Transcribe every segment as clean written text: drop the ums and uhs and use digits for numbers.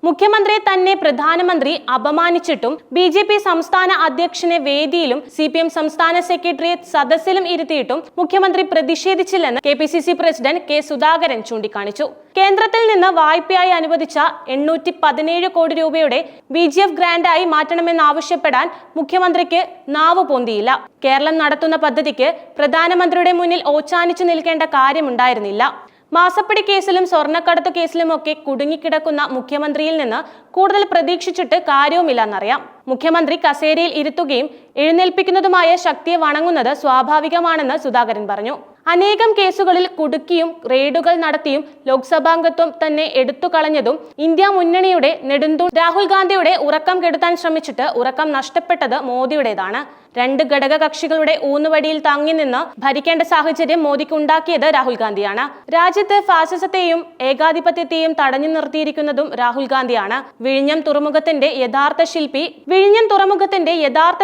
മുഖ്യമന്ത്രിയെ തന്നെ പ്രധാനമന്ത്രി അപമാനിച്ചിട്ടും ബി.ജെ.പി. സംസ്ഥാന അധ്യക്ഷനെ വേദിയിലും CPM സംസ്ഥാന സെക്രട്ടേറിയറ്റ് സദസ്സിലും ഇരുത്തിയിട്ടും മുഖ്യമന്ത്രി പ്രതിഷേധിച്ചില്ലെന്ന് KPCC പ്രസിഡന്റ് കെ സുധാകരൻ ചൂണ്ടിക്കാണിച്ചു. കേന്ദ്രത്തിൽ നിന്ന് വായ്പയായി അനുവദിച്ച 817 കോടി രൂപയുടെ BGF ഗ്രാന്റായി മാറ്റണമെന്നാവശ്യപ്പെടാൻ മുഖ്യമന്ത്രിക്ക് നാവ് പൊന്തിയില്ല. കേരളം നടത്തുന്ന പദ്ധതിക്ക് പ്രധാനമന്ത്രിയുടെ മുന്നിൽ ഓച്ചാനിച്ചു നിൽക്കേണ്ട കാര്യമുണ്ടായിരുന്നില്ല. മാസപ്പടി കേസിലും സ്വർണ്ണക്കടത്ത് കേസിലുമൊക്കെ കുടുങ്ങിക്കിടക്കുന്ന മുഖ്യമന്ത്രിയിൽ നിന്ന് കൂടുതൽ പ്രതീക്ഷിച്ചിട്ട് കാര്യവുമില്ലെന്നറിയാം. മുഖ്യമന്ത്രി കസേരയിൽ ഇരുത്തുകയും എഴുന്നേൽപ്പിക്കുന്നതുമായ ശക്തിയെ വണങ്ങുന്നത് സ്വാഭാവികമാണെന്ന് സുധാകരൻ പറഞ്ഞു. അനേകം കേസുകളിൽ കുടുക്കിയും റെയ്ഡുകൾ നടത്തിയും ലോക്സഭാംഗത്വം തന്നെ എടുത്തു കളഞ്ഞതും ഇന്ത്യ മുന്നണിയുടെ നെടുന്തൂൺ രാഹുൽ ഗാന്ധിയുടെ ഉറക്കം കെടുത്താൻ ശ്രമിച്ചിട്ട് ഉറക്കം നഷ്ടപ്പെട്ടത് മോദിയുടേതാണ്. 2 ഘടക കക്ഷികളുടെ ഊന്നുവടിയിൽ തങ്ങി നിന്ന് ഭരിക്കേണ്ട സാഹചര്യം മോദിക്ക് ഉണ്ടാക്കിയത് രാഹുൽ ഗാന്ധിയാണ്. രാജ്യത്ത് ഫാസിസത്തെയും ഏകാധിപത്യത്തെയും തടഞ്ഞു നിർത്തിയിരിക്കുന്നതും രാഹുൽ ഗാന്ധിയാണ്. വിഴിഞ്ഞം തുറമുഖത്തിന്റെ യഥാർത്ഥ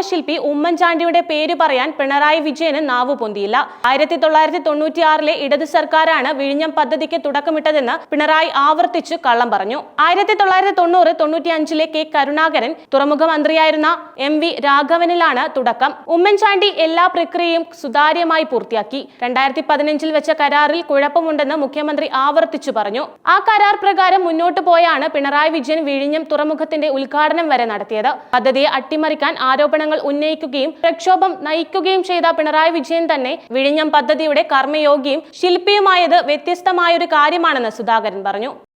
ശില്പി ഉമ്മൻചാണ്ടിയുടെ പേര് പറയാൻ പിണറായി വിജയന് നാവു പൊന്തിയില്ല. 1996 ഇടത് സർക്കാരാണ് വിഴിഞ്ഞം പദ്ധതിക്ക് തുടക്കമിട്ടതെന്ന് പിണറായി ആവർത്തിച്ചു കള്ളം പറഞ്ഞു. 1990-95 കെ കരുണാകരൻ തുറമുഖ മന്ത്രിയായിരുന്ന MV രാഘവനിലാണ് തുടക്കം. ഉമ്മൻചാണ്ടി എല്ലാ പ്രക്രിയയും സുതാര്യമായി പൂർത്തിയാക്കി. 2015 വെച്ച കരാറിൽ കുഴപ്പമുണ്ടെന്ന് മുഖ്യമന്ത്രി ആവർത്തിച്ചു പറഞ്ഞു. ആ കരാർ പ്രകാരം മുന്നോട്ട് പോയാണ് പിണറായി വിജയൻ വിഴിഞ്ഞം തുറമുഖത്തിന്റെ ഉദ്ഘാടനം വരെ നടത്തിയത്. പദ്ധതിയെ അട്ടിമറിക്കാൻ ആരോപണങ്ങൾ ഉന്നയിക്കുകയും പ്രക്ഷോഭം നയിക്കുകയും ചെയ്ത പിണറായി വിജയൻ തന്നെ വിഴിഞ്ഞം പദ്ധതിയുടെ കർമ്മയോഗിയും ശില്പിയുമായത് വ്യത്യസ്തമായൊരു കാര്യമാണെന്ന് സുധാകരൻ പറഞ്ഞു.